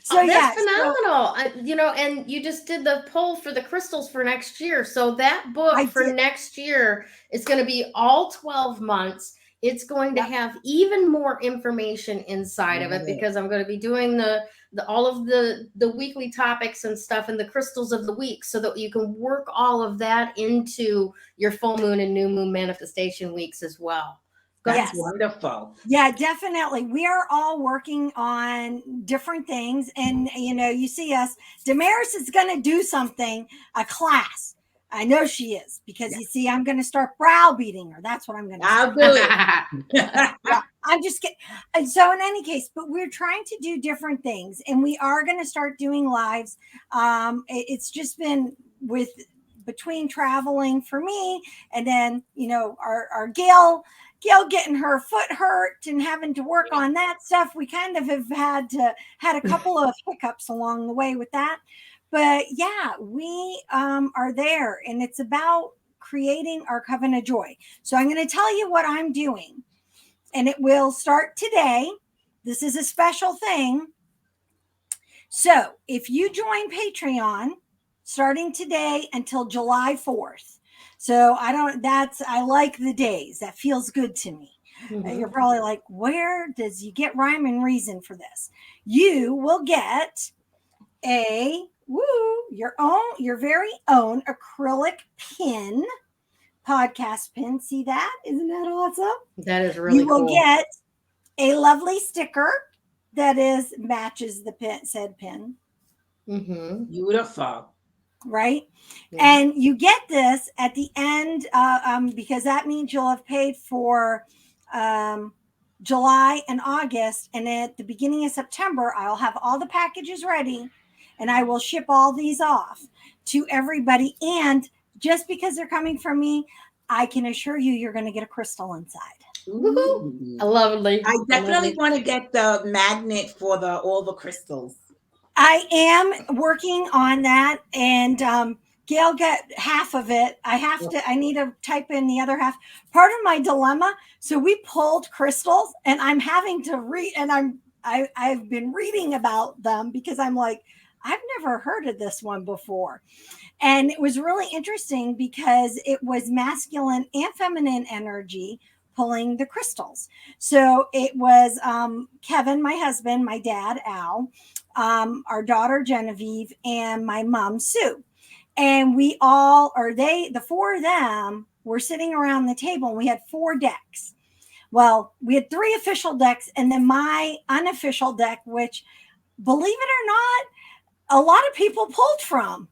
So that's phenomenal. And you just did the poll for the crystals for next year. So that book next year is going to be all 12 months. It's going to have even more information inside of it, because I'm going to be doing all of the weekly topics and stuff, and the crystals of the week, so that you can work all of that into your full moon and new moon manifestation weeks as well. That's wonderful. Yeah, definitely. We are all working on different things. And, you see us, Damaris is going to do something, a class. I know she is, because you see, I'm going to start browbeating her. That's what I'm going to do. I'll do it. I'm just kidding. And so in any case, but we're trying to do different things, and we are going to start doing lives. It's just been between traveling for me, and then, our Gayle getting her foot hurt and having to work on that stuff. We kind of have had a couple of hiccups along the way with that. But yeah, we are there, and it's about creating our Coven of Joy. So I'm going to tell you what I'm doing, and it will start today. This is a special thing. So if you join Patreon starting today until July 4th, so I like the days. That feels good to me. Mm-hmm. You're probably like, where does you get rhyme and reason for this? You will get your very own acrylic pin, podcast pin. See that? Isn't that awesome? That is really cool. You will get a lovely sticker that matches the said pin. Mm-hmm. Beautiful. Right. Yeah. And you get this at the end, because that means you'll have paid for July and August. And at the beginning of September, I'll have all the packages ready. and I will ship all these off to everybody. And just because they're coming from me, I can assure you, you're going to get a crystal inside. Woohoo! Lovely. I definitely want to get the magnet for all the crystals. I am working on that, and Gayle got half of it. I need to type in the other half. Part of my dilemma. So we pulled crystals, and I'm having to read, and I've been reading about them because I'm like, I've never heard of this one before. And it was really interesting because it was masculine and feminine energy pulling the crystals. So it was Kevin, my husband, my dad, Al, our daughter, Genevieve, and my mom, Sue. And we all, the four of them were sitting around the table, and we had 4 decks. Well, we had 3 official decks, and then my unofficial deck, which, believe it or not, a lot of people pulled from.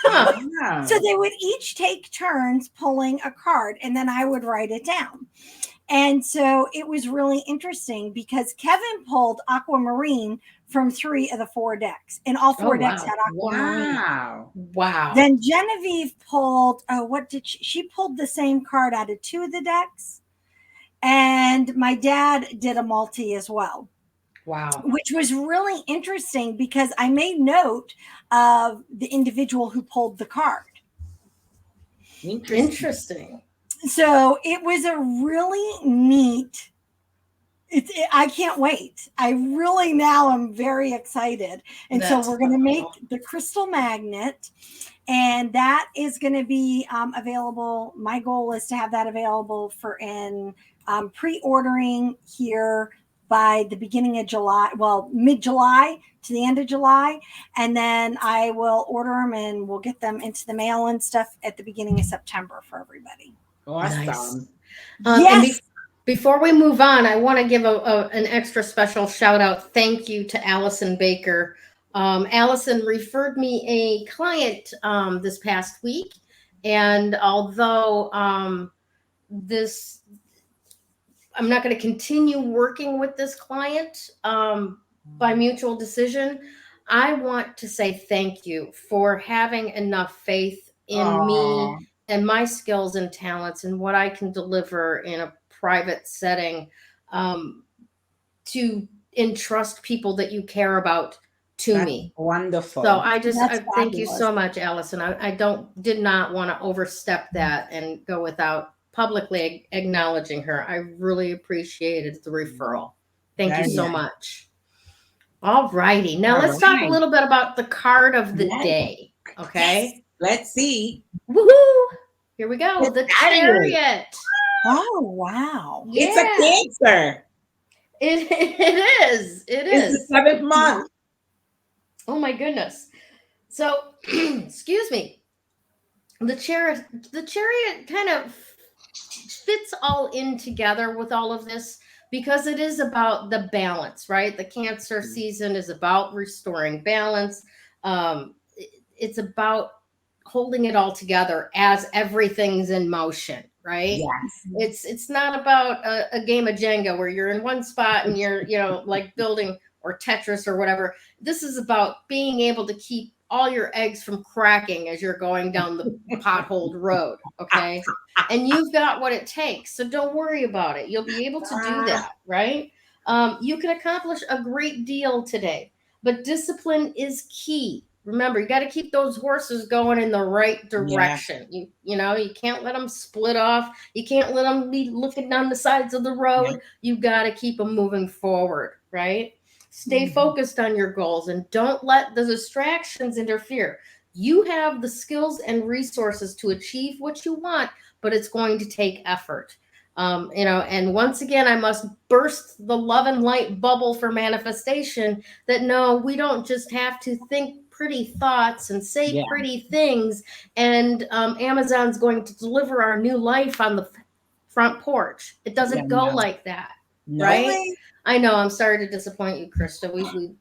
Huh. So they would each take turns pulling a card, and then I would write it down. And so it was really interesting because Kevin pulled aquamarine from 3 of the 4 decks, and all 4 decks had aquamarine. Wow. Then Genevieve pulled, she pulled the same card out of 2 of the decks. And my dad did a multi as well. Wow. Which was really interesting because I made note of the individual who pulled the card. Interesting. So it was a really neat, I can't wait. I really now am very excited. And That's so we're going to make the crystal magnet, and that is going to be available. My goal is to have that available for pre-ordering here by the beginning of July, well, mid-July to the end of July. And then I will order them and we'll get them into the mail and stuff at the beginning of September for everybody. Awesome. Nice. Yes. Before we move on, I want to give an extra special shout out. Thank you to Allison Baker. Allison referred me a client this past week. And although I'm not going to continue working with this client by mutual decision, I want to say thank you for having enough faith in me and my skills and talents and what I can deliver in a private setting to entrust people that you care about to me. Wonderful. So I thank you so much, Allison. I did not want to overstep that and go without publicly acknowledging her. I really appreciated the referral. Thank you so much. All righty. Now let's talk a little bit about the card of the day. Okay. Yes. Let's see. Woohoo! Here we go. The Chariot. Oh, wow. Yeah. It's a Cancer. It is. It's the 7th month. Oh my goodness. So, excuse me. The Chariot kind of fits all in together with all of this because it is about the balance, right? The Cancer season is about restoring balance. It's about holding it all together as everything's in motion, right? Yes. It's not about a game of Jenga where you're in one spot and you're, like building, or Tetris or whatever. This is about being able to keep all your eggs from cracking as you're going down the potholed road, okay? And you've got what it takes, so don't worry about it. You'll be able to do that, right? You can accomplish a great deal today, but discipline is key. Remember, you got to keep those horses going in the right direction. Yeah. You can't let them split off. You can't let them be looking down the sides of the road. Yeah. You got to keep them moving forward, right? Stay focused on your goals and don't let the distractions interfere. You have the skills and resources to achieve what you want, but it's going to take effort. And once again, I must burst the love and light bubble for manifestation that no, we don't just have to think pretty thoughts and say pretty things. And Amazon's going to deliver our new life on the front porch. It doesn't go like that, right? I know. I'm sorry to disappoint you, Krista.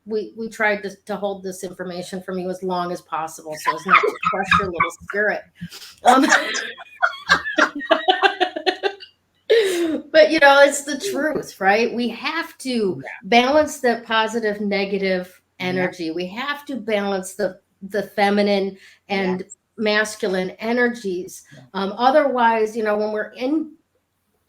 We tried to hold this information from you as long as possible so as not to crush your little spirit. But it's the truth, right? We have to balance the positive, negative energy. We have to balance the feminine and masculine energies. Otherwise, when we're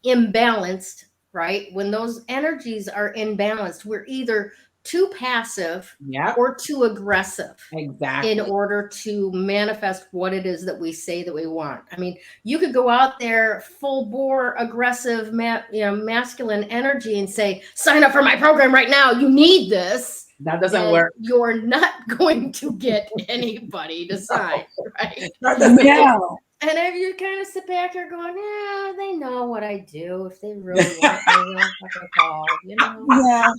imbalanced, right? When those energies are imbalanced, we're either too passive or too aggressive in order to manifest what it is that we say that we want. I mean, you could go out there full bore aggressive masculine energy and say, sign up for my program right now, you need this. That doesn't work. You're not going to get anybody to sign, right? No. And if you kind of sit back here going, yeah, they know what I do. If they really want me, they'll fucking call, Yeah.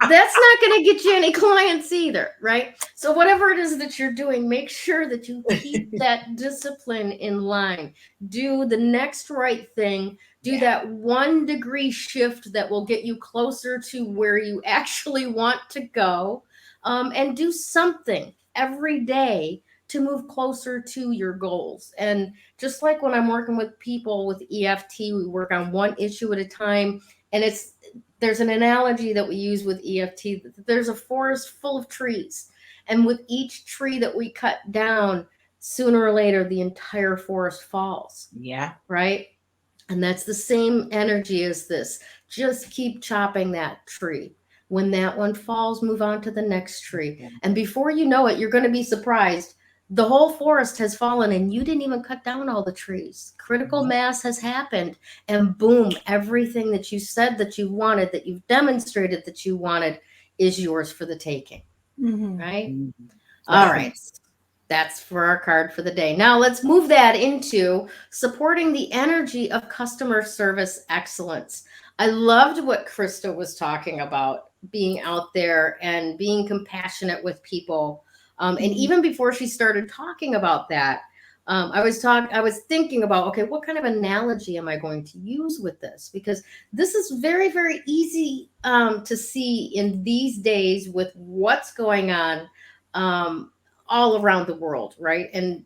That's not going to get you any clients either, right? So whatever it is that you're doing, make sure that you keep that discipline in line. Do the next right thing. Do that 1 degree shift that will get you closer to where you actually want to go. And do something every day to move closer to your goals. And just like when I'm working with people with EFT, we work on one issue at a time. And there's an analogy that we use with EFT. There's a forest full of trees. And with each tree that we cut down, sooner or later, the entire forest falls. Yeah. Right? And that's the same energy as this. Just keep chopping that tree. When that one falls, move on to the next tree. And before you know it, you're going to be surprised. The whole forest has fallen and you didn't even cut down all the trees. Critical mass has happened, and boom, everything that you said that you wanted, that you've demonstrated that you wanted, is yours for the taking. Right? All right. That's for our card for the day. Now let's move that into supporting the energy of customer service excellence. I loved what Krista was talking about, being out there and being compassionate with people. And even before she started talking about that, I was thinking about, okay, what kind of analogy am I going to use with this? Because this is very, very easy to see in these days with what's going on all around the world, right? And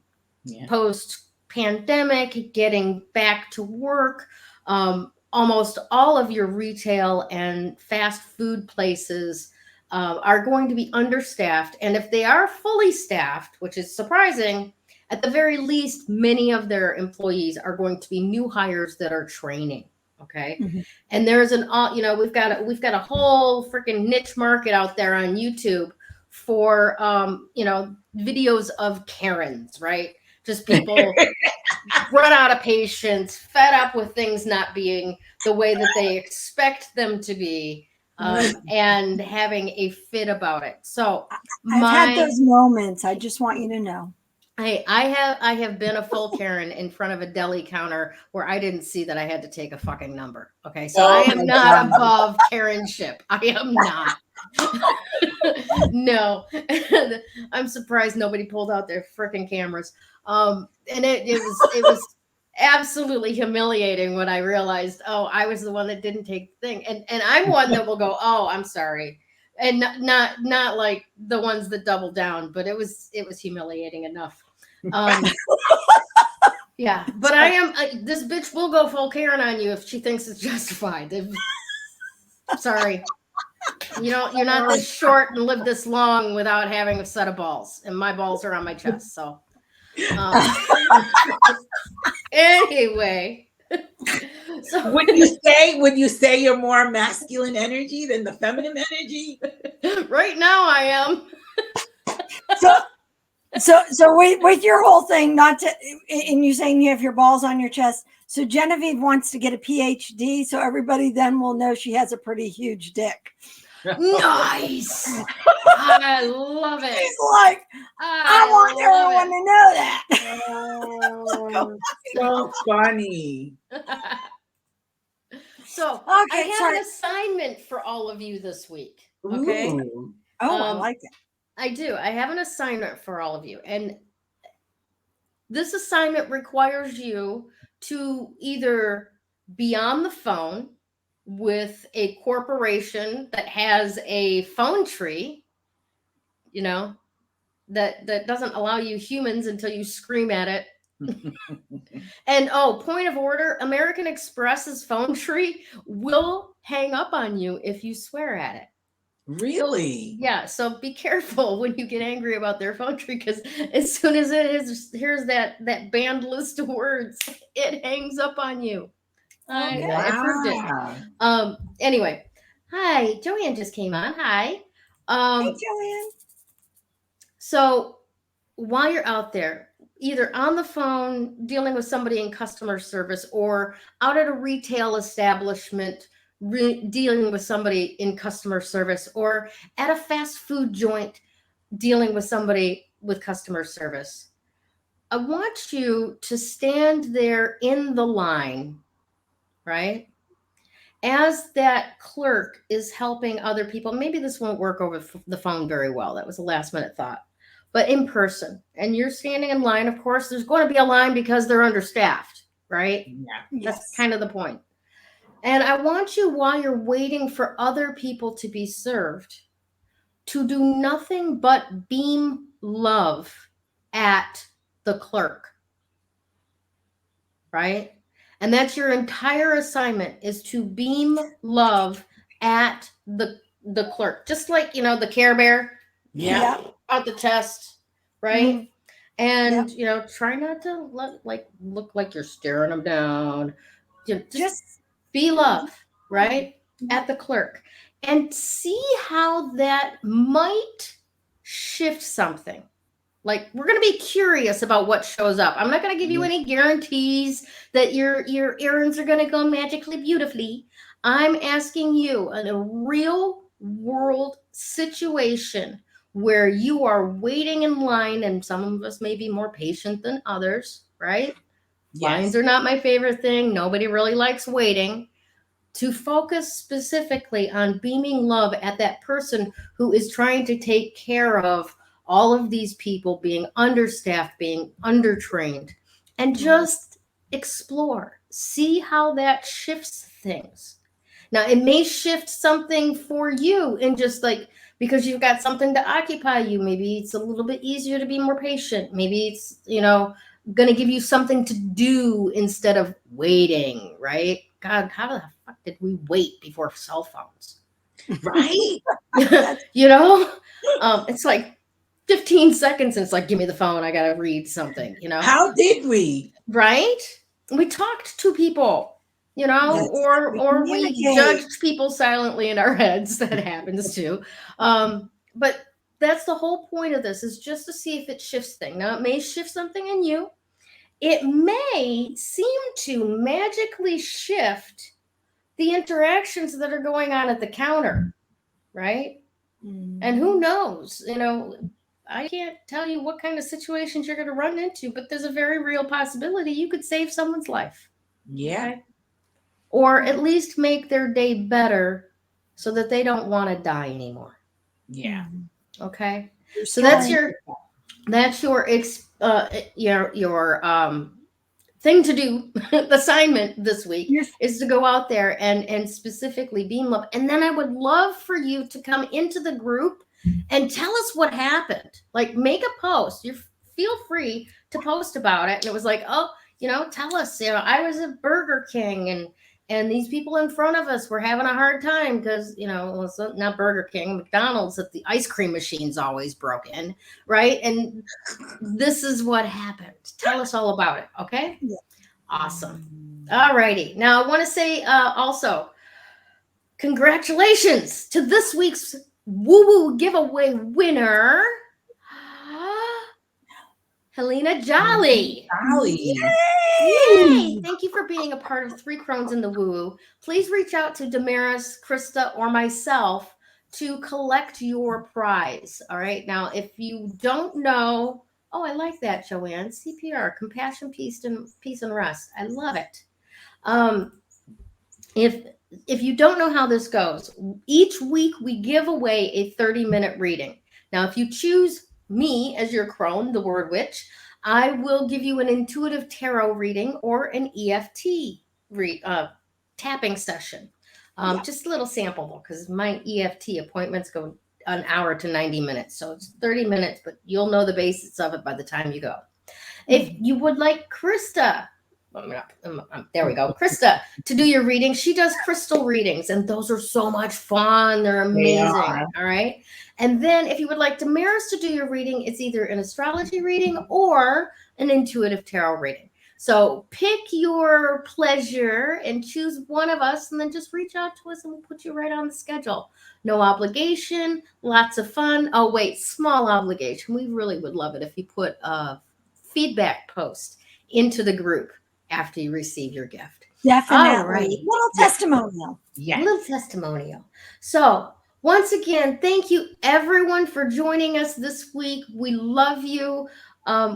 post-pandemic, getting back to work, almost all of your retail and fast food places are going to be understaffed. And if they are fully staffed, which is surprising, at the very least, many of their employees are going to be new hires that are training. Okay. And there's we've got a whole freaking niche market out there on YouTube for, videos of Karens, right? Just people run out of patience, fed up with things not being the way that they expect them to be. And having a fit about it. So I've had those moments. I just want you to know. I have been a full Karen in front of a deli counter where I didn't see that I had to take a fucking number. Okay. So I am not above Karenship. I am not. No. I'm surprised nobody pulled out their freaking cameras. And it was absolutely humiliating when I realized, I was the one that didn't take the thing. And I'm one that will go, I'm sorry. And not like the ones that double down, but it was humiliating enough. Yeah, but this bitch will go full Karen on you if she thinks it's justified. Sorry. You're not this short and live this long without having a set of balls. And my balls are on my chest, so. Anyway, so would you say you're more masculine energy than the feminine energy? Right now I am. So with your whole thing, and you saying you have your balls on your chest. So Genevieve wants to get a PhD, so everybody then will know she has a pretty huge dick. Nice. I love it. He's like, I want everyone to know that. So funny. So I have an assignment for all of you this week. Okay. Ooh. I like it. I do. I have an assignment for all of you. And this assignment requires you to either be on the phone with a corporation that has a phone tree, that doesn't allow you humans until you scream at it. And point of order, American Express's phone tree will hang up on you if you swear at it. Really? Yeah, so be careful when you get angry about their phone tree, because as soon as here's that banned list of words, it hangs up on you. Okay. I proved it. Anyway, hi, Joanne just came on. Hi. Hey, Joanne. So while you're out there, either on the phone dealing with somebody in customer service, or out at a retail establishment dealing with somebody in customer service, or at a fast food joint dealing with somebody with customer service, I want you to stand there in the line, right? As that clerk is helping other people. Maybe this won't work over the phone very well. That was a last minute thought. But in person, and you're standing in line, of course, there's going to be a line because they're understaffed, right? Yeah. That's Yes. kind of the point. And I want you, while you're waiting for other people to be served, to do nothing but beam love at the clerk, right? And that's your entire assignment, is to beam love at the clerk. Just like, the Care Bear Yeah. out the chest, right? Mhm. And try not to look like you're staring them down. Just be love, right? At the clerk, and see how that might shift something. Like, we're going to be curious about what shows up. I'm not going to give you any guarantees that your errands are going to go magically beautifully. I'm asking you, in a real world situation where you are waiting in line, and some of us may be more patient than others, right? Yes. Lines are not my favorite thing. Nobody really likes waiting. To focus specifically on beaming love at that person who is trying to take care of all of these people being understaffed, being undertrained, and just explore, see how that shifts things. Now, it may shift something for you, in just like, because you've got something to occupy you. Maybe it's a little bit easier to be more patient. Maybe it's, going to give you something to do instead of waiting, right? God, how the fuck did we wait before cell phones? Right? It's like 15 seconds and it's like, give me the phone. I got to read something, How did we? right? We talked to people, Yes. or we communicate. judged people silently in our heads. That happens too. But that's the whole point of this, is just to see if it shifts things. Now, it may shift something in you. It may seem to magically shift the interactions that are going on at the counter, right? And who knows? I can't tell you what kind of situations you're going to run into, but there's a very real possibility you could save someone's life. Yeah. Okay? Or at least make their day better so that they don't want to die anymore. Yeah. Okay? You're So that's storing- your thing to do. The assignment this week You're- is to go out there and specifically beam love. And then I would love for you to come into the group and tell us what happened. Like, make a post. You feel free to post about it. And it was like, oh, tell us, I was at Burger King, and these people in front of us were having a hard time because, it's not Burger King, McDonald's, that the ice cream machine's always broken, right? And this is what happened. Tell us all about it, okay? Yeah. Awesome. All righty. Now, I want to say also, congratulations to this week's Woo Woo giveaway winner, Helena Jolly. Golly. Yay! Thank you for being a part of Three Crones in the Woo Woo. Please reach out to Damaris, Krista, or myself to collect your prize. All right. Now, if you don't know, oh, I like that, Joanne. CPR, compassion, peace, and rest. I love it. If you don't know how this goes, each week we give away a 30-minute reading. Now, if you choose me as your crone, the word witch, I will give you an intuitive tarot reading or an EFT tapping session. Just a little sample, because my EFT appointments go an hour to 90 minutes. So it's 30 minutes, but you'll know the basics of it by the time you go. If you would like Krista there we go, Krista, to do your reading. She does crystal readings, and those are so much fun. They're amazing. All right. And then if you would like Damaris to do your reading, it's either an astrology reading or an intuitive tarot reading. So pick your pleasure and choose one of us, and then just reach out to us and we'll put you right on the schedule. No obligation, lots of fun. Oh, wait, small obligation. We really would love it if you put a feedback post into the group after you receive your gift. Definitely. Right. Little testimonial. Yeah. A little testimonial. So once again, thank you everyone for joining us this week. We love you.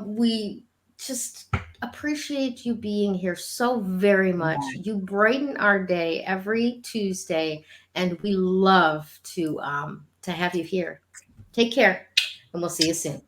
We just appreciate you being here so very much. Yeah. You brighten our day every Tuesday, and we love to have you here. Take care, and we'll see you soon.